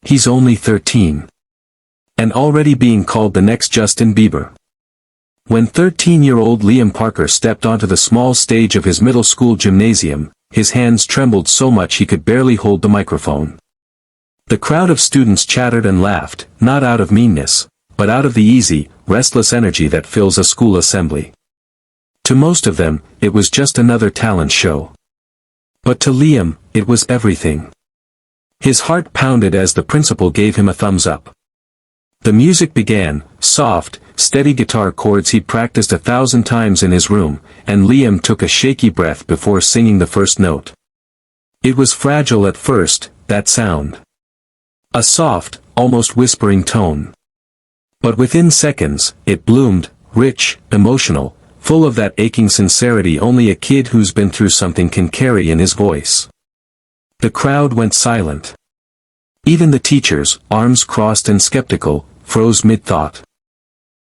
He's only 13. And already being called the next Justin Bieber. When 13-year-old Liam Parker stepped onto the small stage of his middle school gymnasium, his hands trembled so much he could barely hold the microphone. The crowd of students chattered and laughed, not out of meanness, but out of the easy, restless energy that fills a school assembly. To most of them, it was just another talent show. But to Liam, it was everything. His heart pounded as the principal gave him a thumbs up. The music began, soft, steady guitar chords he'd practiced 1,000 times in his room, and Liam took a shaky breath before singing the first note. It was fragile at first, that sound. A soft, almost whispering tone. But within seconds, it bloomed, rich, emotional, full of that aching sincerity only a kid who's been through something can carry in his voice. The crowd went silent. Even the teachers, arms crossed and skeptical, froze mid-thought.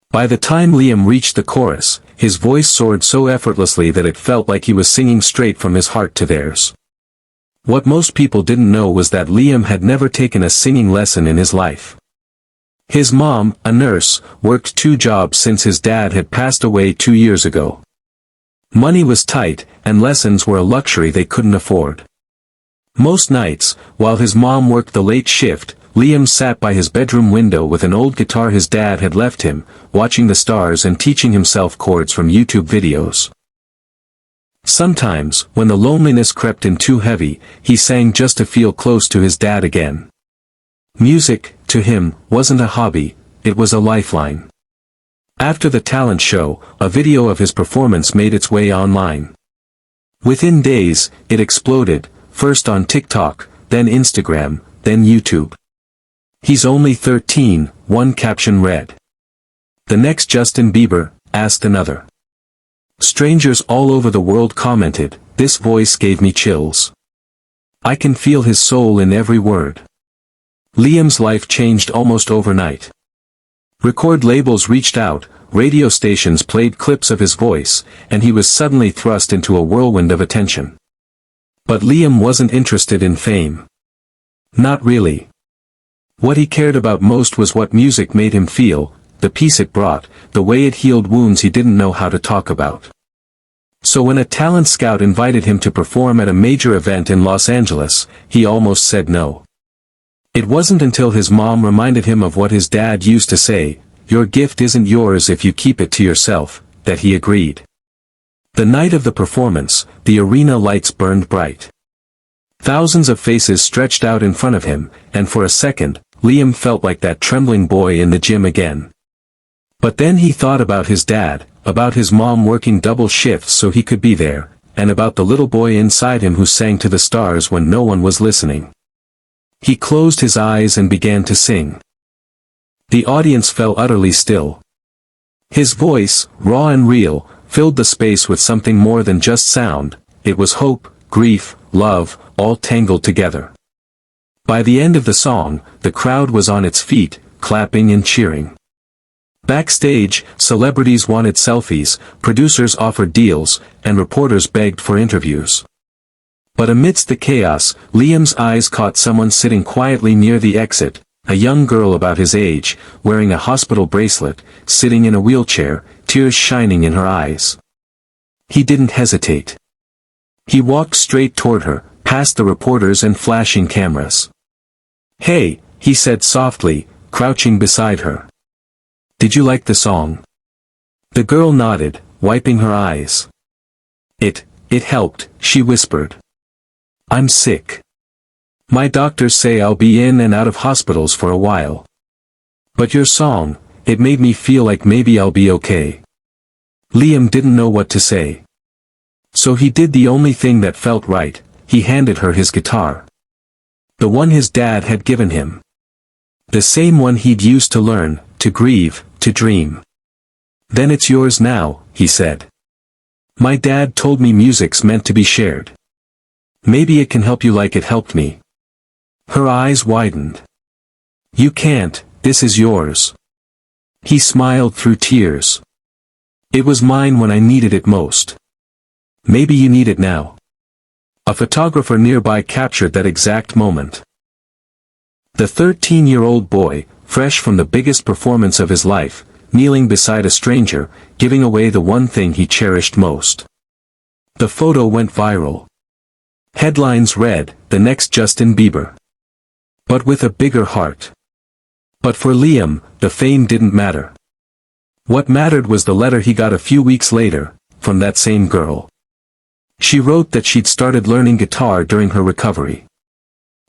By the time Liam reached the chorus, his voice soared so effortlessly that it felt like he was singing straight from his heart to theirs. What most people didn't know was that Liam had never taken a singing lesson in his life. His mom, a nurse, worked 2 jobs since his dad had passed away 2 years ago. Money was tight, and lessons were a luxury they couldn't afford. Most nights, while his mom worked the late shift, Liam sat by his bedroom window with an old guitar his dad had left him, watching the stars and teaching himself chords from YouTube videos. Sometimes, when the loneliness crept in too heavy, he sang just to feel close to his dad again. Music, to him, wasn't a hobby, it was a lifeline. After the talent show, a video of his performance made its way online. Within days, it exploded, first on TikTok, then Instagram, then YouTube. "He's only 13, one caption read. "The next Justin Bieber," asked another. Strangers all over the world commented, "This voice gave me chills. I can feel his soul in every word." Liam's life changed almost overnight. Record labels reached out, radio stations played clips of his voice, and he was suddenly thrust into a whirlwind of attention. But Liam wasn't interested in fame. Not really. What he cared about most was what music made him feel, the peace it brought, the way it healed wounds he didn't know how to talk about. So when a talent scout invited him to perform at a major event in Los Angeles, he almost said no. It wasn't until his mom reminded him of what his dad used to say, "Your gift isn't yours if you keep it to yourself," that he agreed. The night of the performance, the arena lights burned bright. Thousands of faces stretched out in front of him, and for a second, Liam felt like that trembling boy in the gym again. But then he thought about his dad, about his mom working double shifts so he could be there, and about the little boy inside him who sang to the stars when no one was listening. He closed his eyes and began to sing. The audience fell utterly still. His voice, raw and real, filled the space with something more than just sound. It was hope, grief, love, all tangled together. By the end of the song, the crowd was on its feet, clapping and cheering. Backstage, celebrities wanted selfies, producers offered deals, and reporters begged for interviews. But amidst the chaos, Liam's eyes caught someone sitting quietly near the exit, a young girl about his age, wearing a hospital bracelet, sitting in a wheelchair, tears shining in her eyes. He didn't hesitate. He walked straight toward her, past the reporters and flashing cameras. "Hey," he said softly, crouching beside her. "Did you like the song?" The girl nodded, wiping her eyes. It helped," she whispered. "I'm sick. My doctors say I'll be in and out of hospitals for a while. But your song, it made me feel like maybe I'll be okay." Liam didn't know what to say. So he did the only thing that felt right, he handed her his guitar. The one his dad had given him. The same one he'd used to learn, to grieve, to dream. "Then it's yours now," he said. "My dad told me music's meant to be shared. Maybe it can help you like it helped me." Her eyes widened. "You can't, this is yours." He smiled through tears. "It was mine when I needed it most. Maybe you need it now." A photographer nearby captured that exact moment. The 13-year-old boy, fresh from the biggest performance of his life, kneeling beside a stranger, giving away the one thing he cherished most. The photo went viral. Headlines read, "The next Justin Bieber." But with a bigger heart. But for Liam, the fame didn't matter. What mattered was the letter he got a few weeks later, from that same girl. She wrote that she'd started learning guitar during her recovery.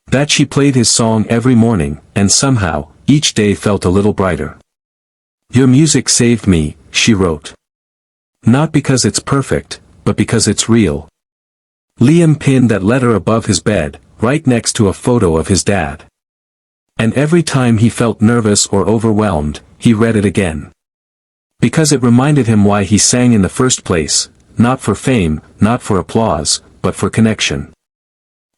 That she played his song every morning, and somehow, each day felt a little brighter. "Your music saved me," she wrote. "Not because it's perfect, but because it's real." Liam pinned that letter above his bed, right next to a photo of his dad. And every time he felt nervous or overwhelmed, he read it again. Because it reminded him why he sang in the first place, not for fame, not for applause, but for connection.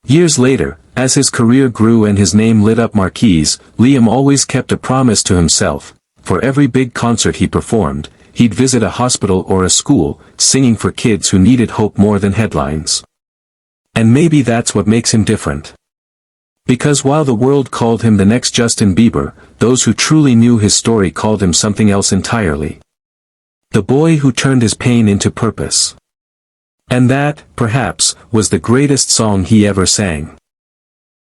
Years later, as his career grew and his name lit up marquees, Liam always kept a promise to himself. For every big concert he performed, he'd visit a hospital or a school, singing for kids who needed hope more than headlines. And maybe that's what makes him different. Because while the world called him the next Justin Bieber, those who truly knew his story called him something else entirely. The boy who turned his pain into purpose. And that, perhaps, was the greatest song he ever sang.